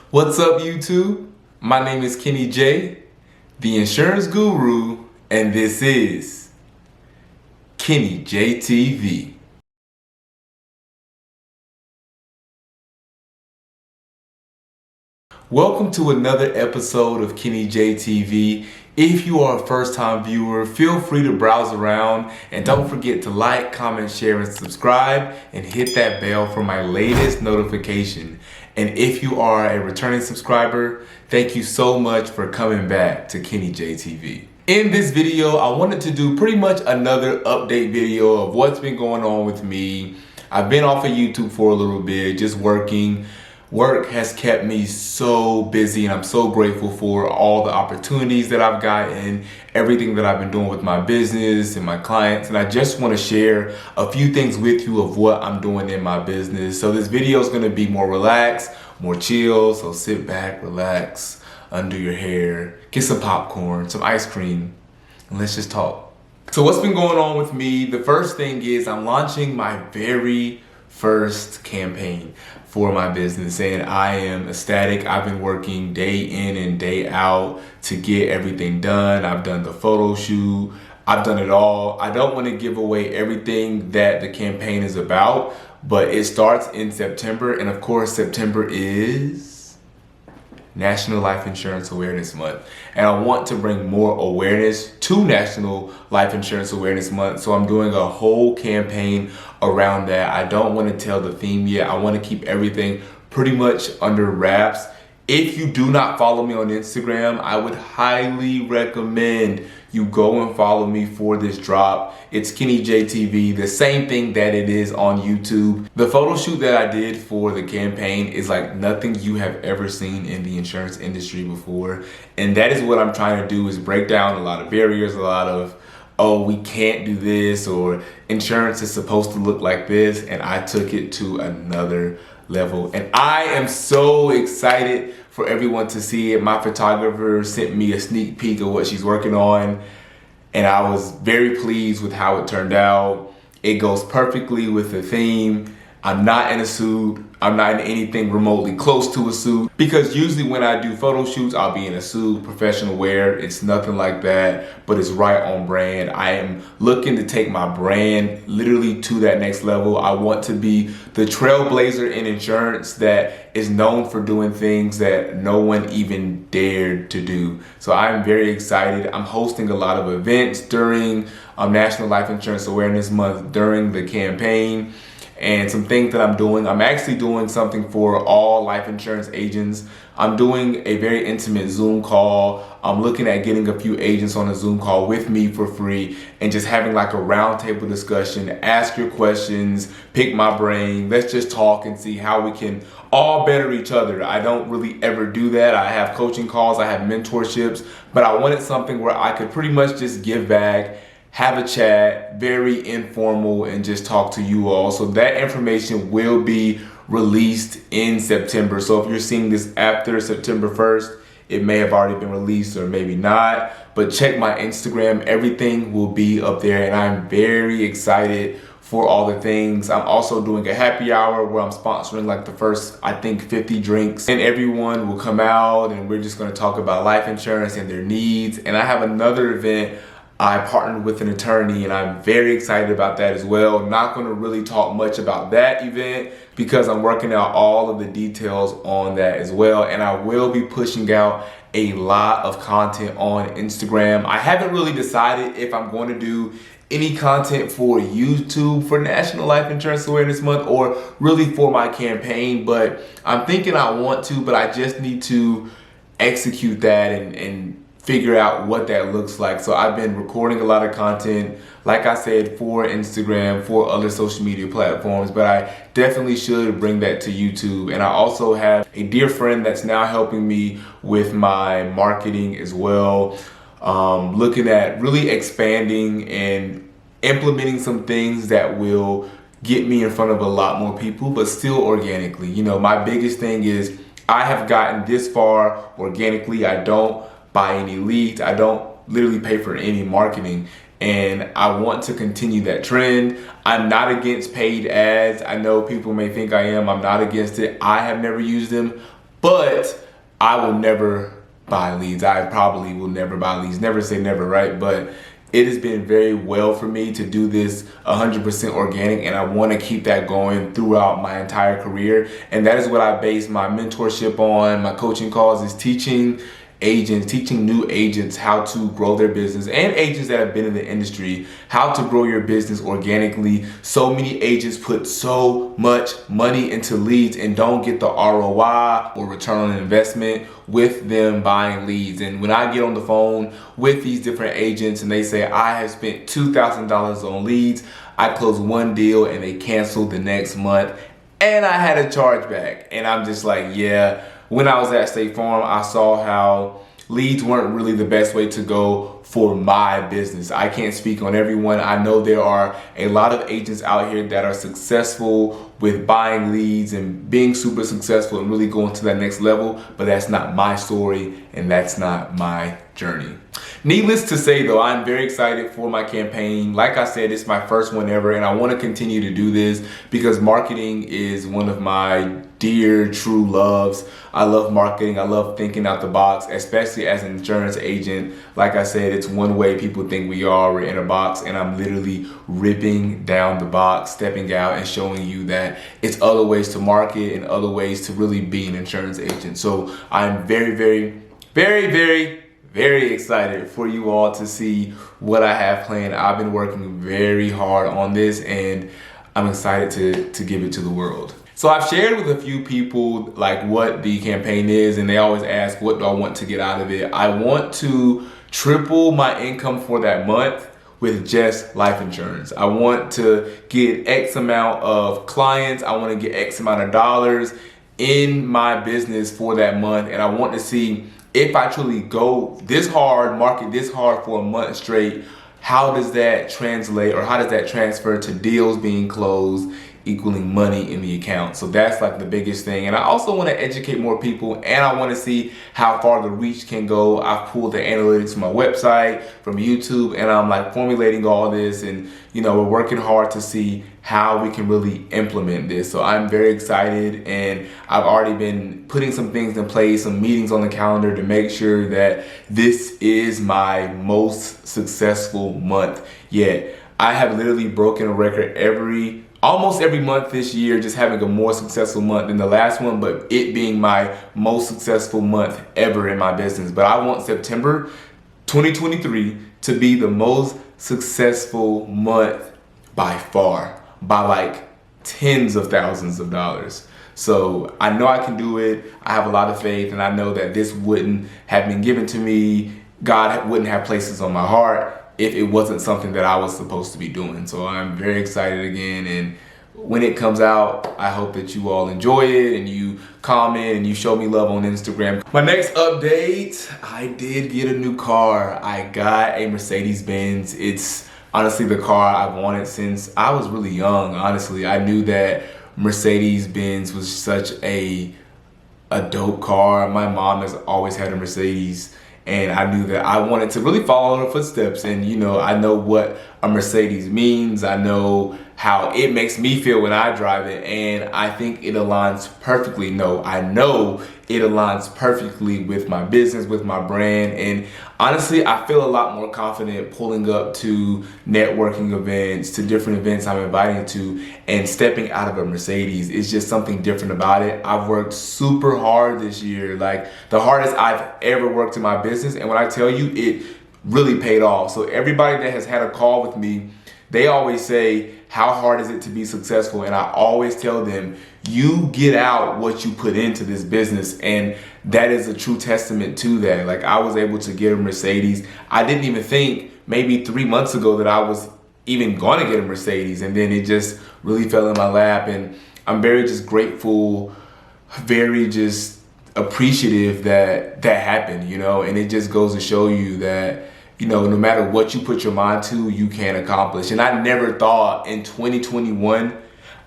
What's up, YouTube? My name is Kenny J, the insurance guru, and this is Kenny J TV. Welcome to another episode of Kenny J TV. If you are a first-time viewer, feel free to browse around and don't forget to like, comment, share, and subscribe and hit that bell for my latest notification. And if you are a returning subscriber, thank you so much for coming back to Kenny J TV. In this video, I wanted to do pretty much another update video of what's been going on with me. I've been off of YouTube for a little bit, just working. Work has kept me so busy, and I'm so grateful for all the opportunities that I've gotten, everything that I've been doing with my business and my clients. And I just want to share a few things with you of what I'm doing in my business. So this video is going to be more relaxed, more chill. So sit back, relax, undo your hair, get some popcorn, some ice cream, and let's just talk. So what's been going on with me? The first thing is I'm launching my very first campaign for my business, and I am ecstatic. I've been working day in and day out to get everything done. I've done the photo shoot, I've done it all. I don't want to give away everything that the campaign is about, but it starts in September, and of course September is National Life Insurance Awareness Month, and I want to bring more awareness to National Life Insurance Awareness Month, so I'm doing a whole campaign around that. I don't want to tell the theme yet. I want to keep everything pretty much under wraps. If you do not follow me on Instagram, I would highly recommend you go and follow me for this drop. It's Kenny J TV, the same thing that it is on YouTube. The photo shoot that I did for the campaign is like nothing you have ever seen in the insurance industry before. And that is what I'm trying to do, is break down a lot of barriers, a lot of, oh, we can't do this, or insurance is supposed to look like this. And I took it to another level, and I am so excited for everyone to see it. My photographer sent me a sneak peek of what she's working on, and I was very pleased with how it turned out. It goes perfectly with the theme. I'm not in a suit. I'm not in anything remotely close to a suit, because usually when I do photo shoots, I'll be in a suit, professional wear. It's nothing like that, but it's right on brand. I am looking to take my brand literally to that next level. I want to be the trailblazer in insurance that is known for doing things that no one even dared to do. So I'm very excited. I'm hosting a lot of events during National Life Insurance Awareness Month during the campaign. And some things that I'm doing, I'm actually doing something for all life insurance agents. I'm doing a very intimate Zoom call. I'm looking at getting a few agents on a Zoom call with me for free and just having like a roundtable discussion. Ask your questions, pick my brain. Let's just talk and see how we can all better each other. I don't really ever do that. I have coaching calls, I have mentorships, but I wanted something where I could pretty much just give back, have a chat, very informal, and just talk to you all. So that information will be released in September. So if you're seeing this after September 1st, it may have already been released or maybe not, but check my Instagram. Everything will be up there, and I'm very excited for all the things. I'm also doing a happy hour where I'm sponsoring like the first, I think, 50 drinks, and everyone will come out and we're just going to talk about life insurance and their needs. And I have another event. I partnered with an attorney, and I'm very excited about that as well. Not going to really talk much about that event because I'm working out all of the details on that as well. And I will be pushing out a lot of content on Instagram. I haven't really decided if I'm going to do any content for YouTube for National Life Insurance Awareness Month or really for my campaign, but I'm thinking I want to, but I just need to execute that and figure out what that looks like. So I've been recording a lot of content, like I said, for Instagram, for other social media platforms, but I definitely should bring that to YouTube. And I also have a dear friend that's now helping me with my marketing as well, looking at really expanding and implementing some things that will get me in front of a lot more people, but still organically. You know, my biggest thing is I have gotten this far organically. I don't buy any leads. I don't literally pay for any marketing, and I want to continue that trend. I'm not against paid ads. I know people may think I am. I'm not against it. I have never used them, But I will never buy leads. I probably will never buy leads. Never say never, right? But it has been very well for me to do this 100% organic, and I want to keep that going throughout my entire career. And that is what I base my mentorship on. My coaching calls is teaching new agents how to grow their business, and agents that have been in the industry, how to grow your business organically. So many agents put so much money into leads and don't get the ROI or return on investment with them buying leads. And when I get on the phone with these different agents and they say, I have spent $2,000 on leads, I closed one deal and they canceled the next month and I had a chargeback. And I'm just like, yeah. When I was at State Farm, I saw how leads weren't really the best way to go for my business. I can't speak on everyone. I know there are a lot of agents out here that are successful with buying leads and being super successful and really going to that next level, but that's not my story and that's not my journey. Needless to say though, I'm very excited for my campaign. Like I said, it's my first one ever, and I want to continue to do this because marketing is one of my dear true loves. I love marketing. I love thinking out the box, especially as an insurance agent. Like I said, it's one way people think we are. We're in a box, and I'm literally ripping down the box, stepping out and showing you that it's other ways to market and other ways to really be an insurance agent. So I'm very, very, very, very, very excited for you all to see what I have planned. I've been working very hard on this, and I'm excited to give it to the world. So I've shared with a few people like what the campaign is, and they always ask, what do I want to get out of it? I want to triple my income for that month with just life insurance. I want to get X amount of clients. I want to get X amount of dollars in my business for that month. And I want to see if I truly go this hard, market this hard for a month straight, how does that translate, or how does that transfer to deals being closed, equaling money in the account? So that's like the biggest thing. And I also want to educate more people, and I want to see how far the reach can go. I've pulled the analytics from my website, from YouTube, and I'm like formulating all this, and we're working hard to see how we can really implement this. So I'm very excited, and I've already been putting some things in place, some meetings on the calendar to make sure that this is my most successful month yet. I have literally broken a record almost every month this year, just having a more successful month than the last one, but it being my most successful month ever in my business. But I want September 2023 to be the most successful month by far, by like tens of thousands of dollars. So I know I can do it. I have a lot of faith, and I know that this wouldn't have been given to me. God wouldn't have places on my heart if it wasn't something that I was supposed to be doing. So I'm very excited again, and when it comes out, I hope that you all enjoy it and you comment and you show me love on Instagram. My next update, I did get a new car. I got a Mercedes-Benz. It's honestly the car I've wanted since I was really young. Honestly, I knew that Mercedes-Benz was such a dope car. My mom has always had a Mercedes, and I knew that I wanted to really follow her footsteps. And I know what a Mercedes means. I know how it makes me feel when I drive it, and I think it aligns perfectly. No, I know it aligns perfectly with my business, with my brand. And honestly, I feel a lot more confident pulling up to networking events, to different events I'm inviting to, and stepping out of a Mercedes. It's just something different about it. I've worked super hard this year, like the hardest I've ever worked in my business. And when I tell you, it really paid off. So everybody that has had a call with me, they always say, how hard is it to be successful? And I always tell them, you get out what you put into this business. And that is a true testament to that. Like, I was able to get a Mercedes. I didn't even think maybe 3 months ago that I was even going to get a Mercedes. And then it just really fell in my lap. And I'm very just grateful, very just appreciative that that happened, and it just goes to show you that no matter what you put your mind to, you can accomplish. And I never thought in 2021,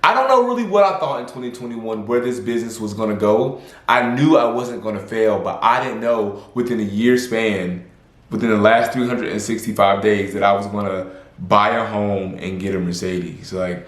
I don't know really what I thought in 2021 where this business was going to go. I knew I wasn't going to fail, but I didn't know within a year span, within the last 365 days, that I was going to buy a home and get a Mercedes. Like,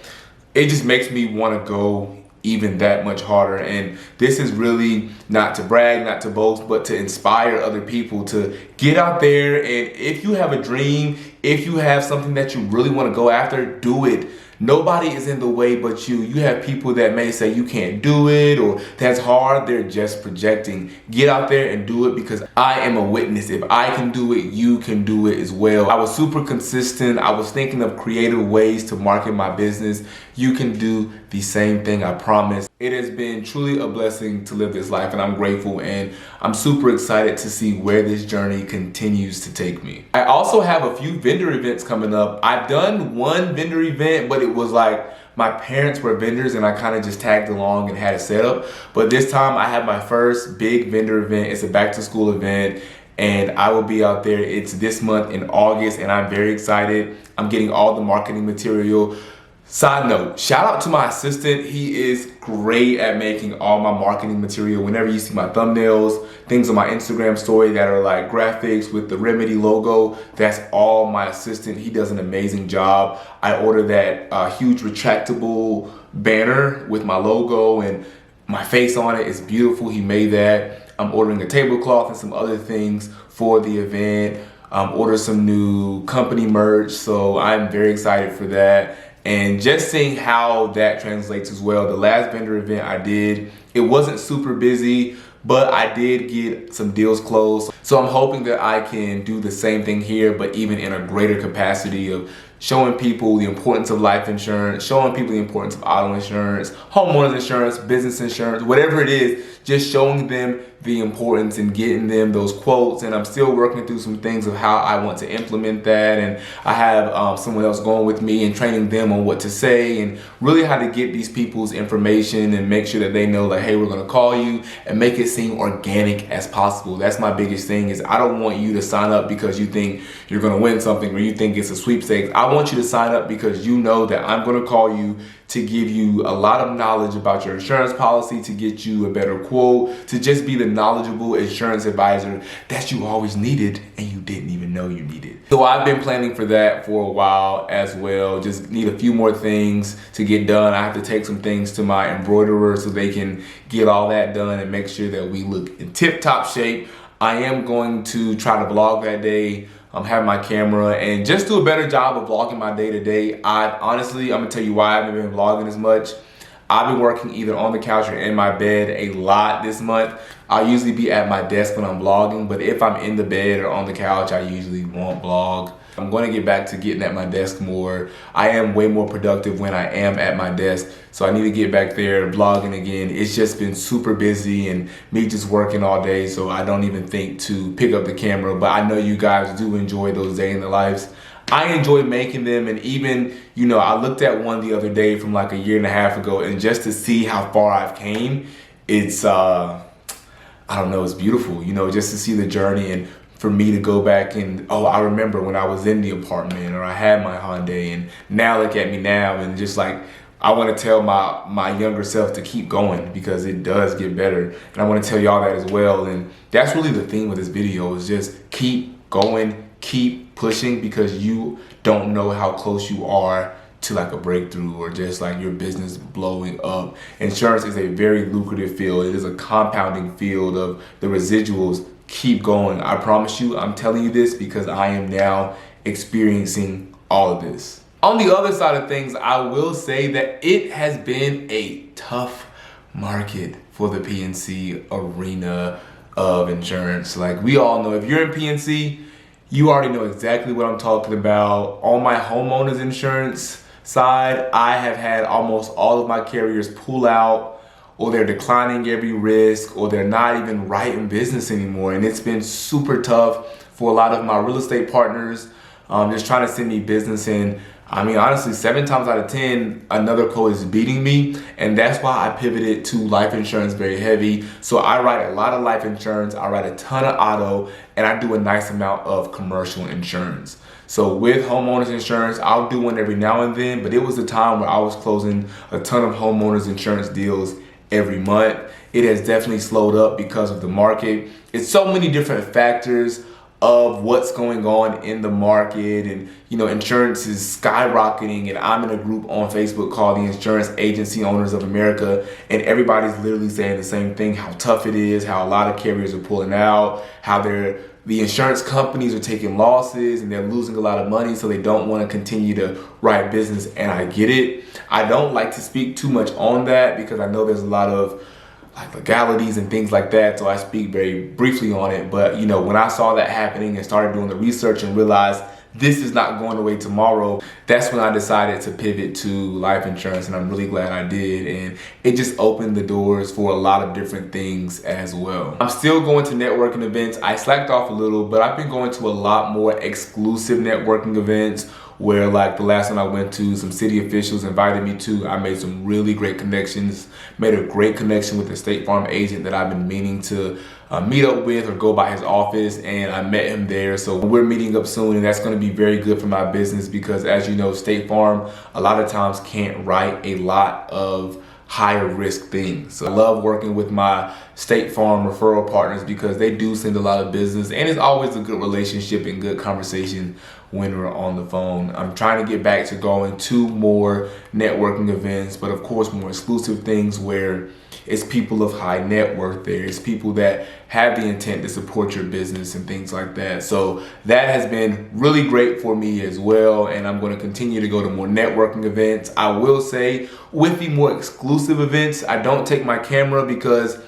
it just makes me want to go even that much harder. And this is really not to brag, not to boast, but to inspire other people to get out there. And if you have a dream, if you have something that you really want to go after, do it. Nobody is in the way but you. You have people that may say you can't do it or that's hard. They're just projecting. Get out there and do it, because I am a witness. If I can do it, you can do it as well. I was super consistent. I was thinking of creative ways to market my business. You can do the same thing, I promise. It has been truly a blessing to live this life, and I'm grateful, and I'm super excited to see where this journey continues to take me. I also have a few vendor events coming up. I've done one vendor event, but it was like my parents were vendors and I kind of just tagged along and had it set up. But this time I have my first big vendor event. It's a back to school event, and I will be out there. It's this month in August, and I'm very excited. I'm getting all the marketing material. Side note, shout out to my assistant. He is great at making all my marketing material. Whenever you see my thumbnails, things on my Instagram story that are like graphics with the Remedy logo, that's all my assistant. He does an amazing job. I ordered that huge retractable banner with my logo and my face on it. It's beautiful. He made that. I'm ordering a tablecloth and some other things for the event. Order some new company merch. So I'm very excited for that. And just seeing how that translates as well. The last vendor event I did, it wasn't super busy, but I did get some deals closed. So I'm hoping that I can do the same thing here, but even in a greater capacity of showing people the importance of life insurance, showing people the importance of auto insurance, homeowners insurance, business insurance, whatever it is, just showing them the importance and getting them those quotes. And I'm still working through some things of how I want to implement that. And I have someone else going with me and training them on what to say and really how to get these people's information and make sure that they know, like, hey, we're gonna call you, and make it seem organic as possible. That's my biggest thing, is I don't want you to sign up because you think you're gonna win something or you think it's a sweepstakes. I want you to sign up because you know that I'm gonna call you to give you a lot of knowledge about your insurance policy, to get you a better quote, to just be the knowledgeable insurance advisor that you always needed and you didn't even know you needed. So I've been planning for that for a while as well. Just need a few more things to get done. I have to take some things to my embroiderer so they can get all that done and make sure that we look in tip-top shape. I am going to try to vlog that day. Have my camera and just do a better job of vlogging my day-to-day. Honestly, I'm gonna tell you why I haven't been vlogging as much. I've been working either on the couch or in my bed a lot this month. I usually be at my desk when I'm vlogging, but if I'm in the bed or on the couch, I usually won't vlog. I'm going to get back to getting at my desk more. I am way more productive when I am at my desk, so I need to get back there vlogging again. It's just been super busy and me just working all day, so I don't even think to pick up the camera, but I know you guys do enjoy those day in the lives. I enjoy making them, and even, you know, I looked at one the other day from like a year and a half ago, and just to see how far I've came, it's, I don't know, it's beautiful, you know, just to see the journey. And for me to go back and, oh, I remember when I was in the apartment or I had my Hyundai, and now look at me now, and just like, I want to tell my younger self to keep going, because it does get better. And I want to tell y'all that as well. And that's really the theme of this video, is just keep going, keep pushing, because you don't know how close you are to like a breakthrough or just like your business blowing up. Insurance is a very lucrative field. It is a compounding field of the residuals. Keep going. I promise you, I'm telling you this because I am now experiencing all of this. On the other side of things, I will say that it has been a tough market for the PNC arena of insurance. Like, we all know, if you're in PNC, you already know exactly what I'm talking about. On my homeowners insurance side, I have had almost all of my carriers pull out, or they're declining every risk, or they're not even writing business anymore. And it's been super tough for a lot of my real estate partners, just trying to send me business. And I mean, honestly, 7 times out of 10, another quote is beating me. And that's why I pivoted to life insurance very heavy. So I write a lot of life insurance, I write a ton of auto, and I do a nice amount of commercial insurance. So with homeowners insurance, I'll do one every now and then, but it was a time where I was closing a ton of homeowners insurance deals every month. It has definitely slowed up because of the market. It's so many different factors. of what's going on in the market, and insurance is skyrocketing, and I'm in a group on Facebook called the Insurance Agency Owners of America, and everybody's literally saying the same thing: how tough it is, how a lot of carriers are pulling out, how the insurance companies are taking losses and they're losing a lot of money, so they don't want to continue to write business. And I get it. I don't like to speak too much on that because I know there's a lot of legalities and things like that, so I speak very briefly on it. But when I saw that happening and started doing the research and realized this is not going away tomorrow, that's when I decided to pivot to life insurance, and I'm really glad I did. And it just opened the doors for a lot of different things as well. I'm still going to networking events. I slacked off a little, but I've been going to a lot more exclusive networking events where, like the last one I went to, some city officials invited me to. I made some really great connections, made a great connection with the State Farm agent that I've been meaning to meet up with or go by his office, and I met him there. So we're meeting up soon, and that's going to be very good for my business because, as you know, State Farm a lot of times can't write a lot of higher risk things. So I love working with my State Farm referral partners because they do send a lot of business, and it's always a good relationship and good conversation when we're on the phone. I'm trying to get back to going to more networking events, but of course more exclusive things where it's people of high net worth there. It's people that have the intent to support your business and things like that. So that has been really great for me as well. And I'm going to continue to go to more networking events. I will say with the more exclusive events, I don't take my camera because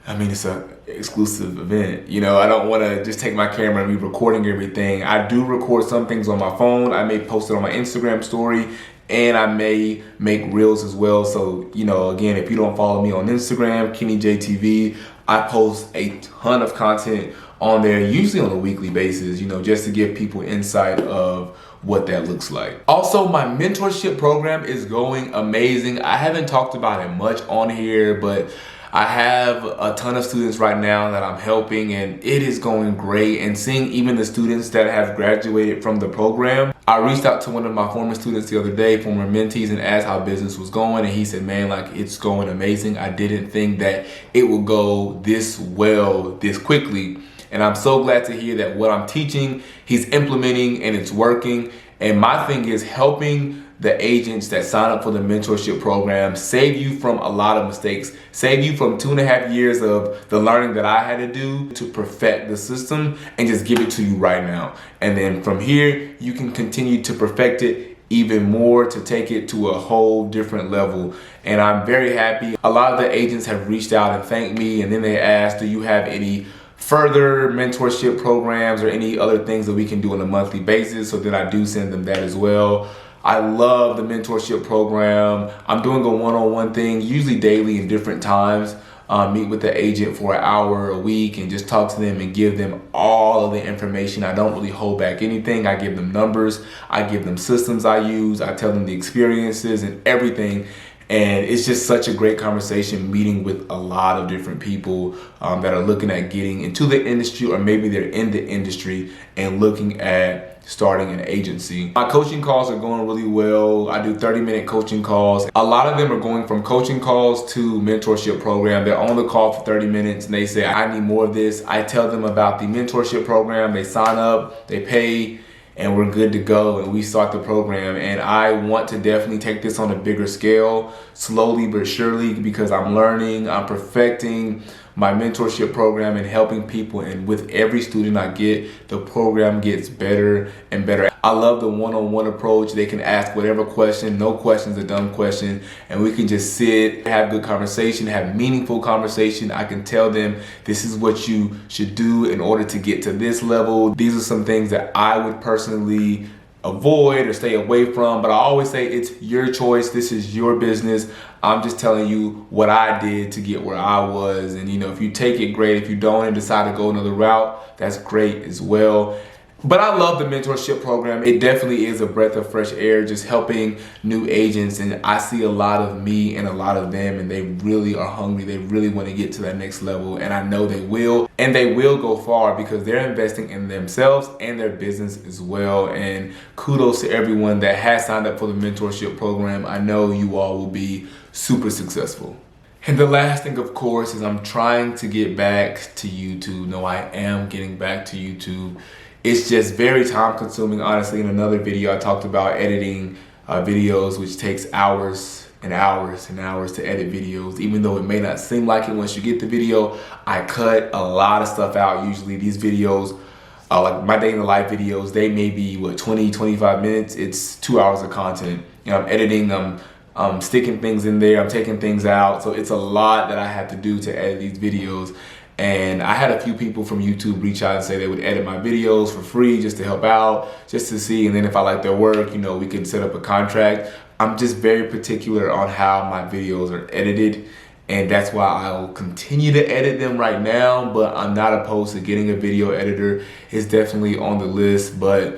it's an exclusive event. I don't want to just take my camera and be recording everything. I do record some things on my phone. I may post it on my Instagram story, and I may make reels as well. So, again, if you don't follow me on Instagram, KennyJTV, I post a ton of content on there, usually on a weekly basis, just to give people insight of what that looks like. Also, my mentorship program is going amazing. I haven't talked about it much on here, but I have a ton of students right now that I'm helping, and it is going great. And seeing even the students that have graduated from the program, I reached out to one of my former students the other day, former mentees, and asked how business was going, and he said, man, it's going amazing. I didn't think that it would go this well this quickly. And I'm so glad to hear that what I'm teaching, he's implementing and it's working. And my thing is helping the agents that sign up for the mentorship program save you from a lot of mistakes, save you from 2.5 years of the learning that I had to do to perfect the system and just give it to you right now. And then from here, you can continue to perfect it even more to take it to a whole different level. And I'm very happy. A lot of the agents have reached out and thanked me, and then they asked, do you have any further mentorship programs or any other things that we can do on a monthly basis? So then I do send them that as well. I love the mentorship program. I'm doing a one-on-one thing, usually daily in different times. Meet with the agent for an hour a week and just talk to them and give them all of the information. I don't really hold back anything. I give them numbers. I give them systems I use. I tell them the experiences and everything. And it's just such a great conversation meeting with a lot of different people that are looking at getting into the industry, or maybe they're in the industry and looking at starting an agency. My coaching calls are going really well. I do 30-minute coaching calls. A lot of them are going from coaching calls to mentorship program. They're on the call for 30 minutes and they say, I need more of this. I tell them about the mentorship program. They sign up, they pay, and we're good to go, and we start the program. And I want to definitely take this on a bigger scale, slowly but surely, because I'm learning, I'm perfecting my mentorship program and helping people. And with every student I get, the program gets better and better. I love the one-on-one approach. They can ask whatever question, no question's a dumb question, and we can just sit, have good conversation, have meaningful conversation. I can tell them this is what you should do in order to get to this level. These are some things that I would personally avoid or stay away from, but I always say it's your choice. This is your business. I'm just telling you what I did to get where I was. And if you take it, great. If you don't and decide to go another route, that's great as well. But I love the mentorship program. It definitely is a breath of fresh air, just helping new agents. And I see a lot of me and a lot of them, and they really are hungry. They really want to get to that next level. And I know they will. And they will go far because they're investing in themselves and their business as well. And kudos to everyone that has signed up for the mentorship program. I know you all will be super successful. And the last thing, of course, is I'm trying to get back to YouTube. No, I am getting back to YouTube. It's just very time consuming, honestly. In another video, I talked about editing videos, which takes hours and hours and hours to edit videos. Even though it may not seem like it once you get the video, I cut a lot of stuff out. Usually these videos, like my day in the life videos, they may be, 20, 25 minutes. It's 2 hours of content. You know, I'm editing them. I'm sticking things in there, I'm taking things out. So it's a lot that I have to do to edit these videos. And I had a few people from YouTube reach out and say they would edit my videos for free just to help out, just to see. And then if I like their work, you know, we could set up a contract. I'm just very particular on how my videos are edited. And that's why I'll continue to edit them right now, but I'm not opposed to getting a video editor. It's definitely on the list, but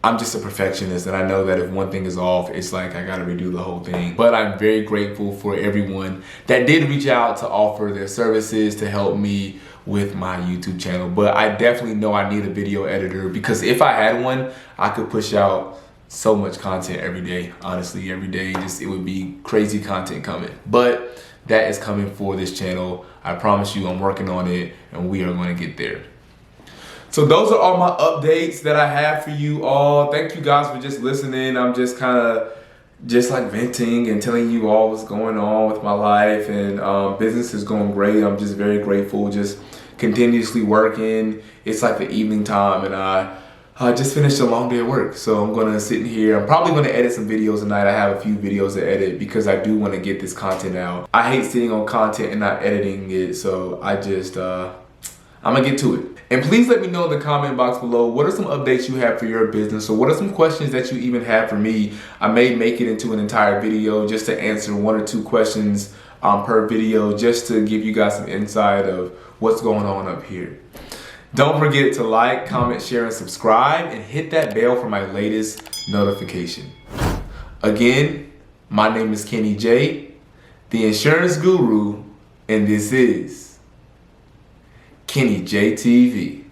I'm just a perfectionist, and I know that if one thing is off, it's like I gotta redo the whole thing. But I'm very grateful for everyone that did reach out to offer their services to help me with my YouTube channel. But I definitely know I need a video editor, because if I had one, I could push out so much content every day. Honestly, every day, it would be crazy content coming. But that is coming for this channel. I promise you, I'm working on it, and we are gonna get there. So those are all my updates that I have for you all. Thank you guys for just listening. I'm just kind of like venting and telling you all what's going on with my life, and business is going great. I'm just very grateful, just continuously working. It's like the evening time, and I just finished a long day of work. So I'm gonna sit in here. I'm probably gonna edit some videos tonight. I have a few videos to edit because I do wanna get this content out. I hate sitting on content and not editing it, so I just, I'm gonna get to it. And please let me know in the comment box below, what are some updates you have for your business, or what are some questions that you even have for me? I may make it into an entire video just to answer 1 or 2 questions per video, just to give you guys some insight of what's going on up here. Don't forget to like, comment, share, and subscribe, and hit that bell for my latest notification. Again, my name is Kenny J, the insurance guru, and this is Kenny J TV.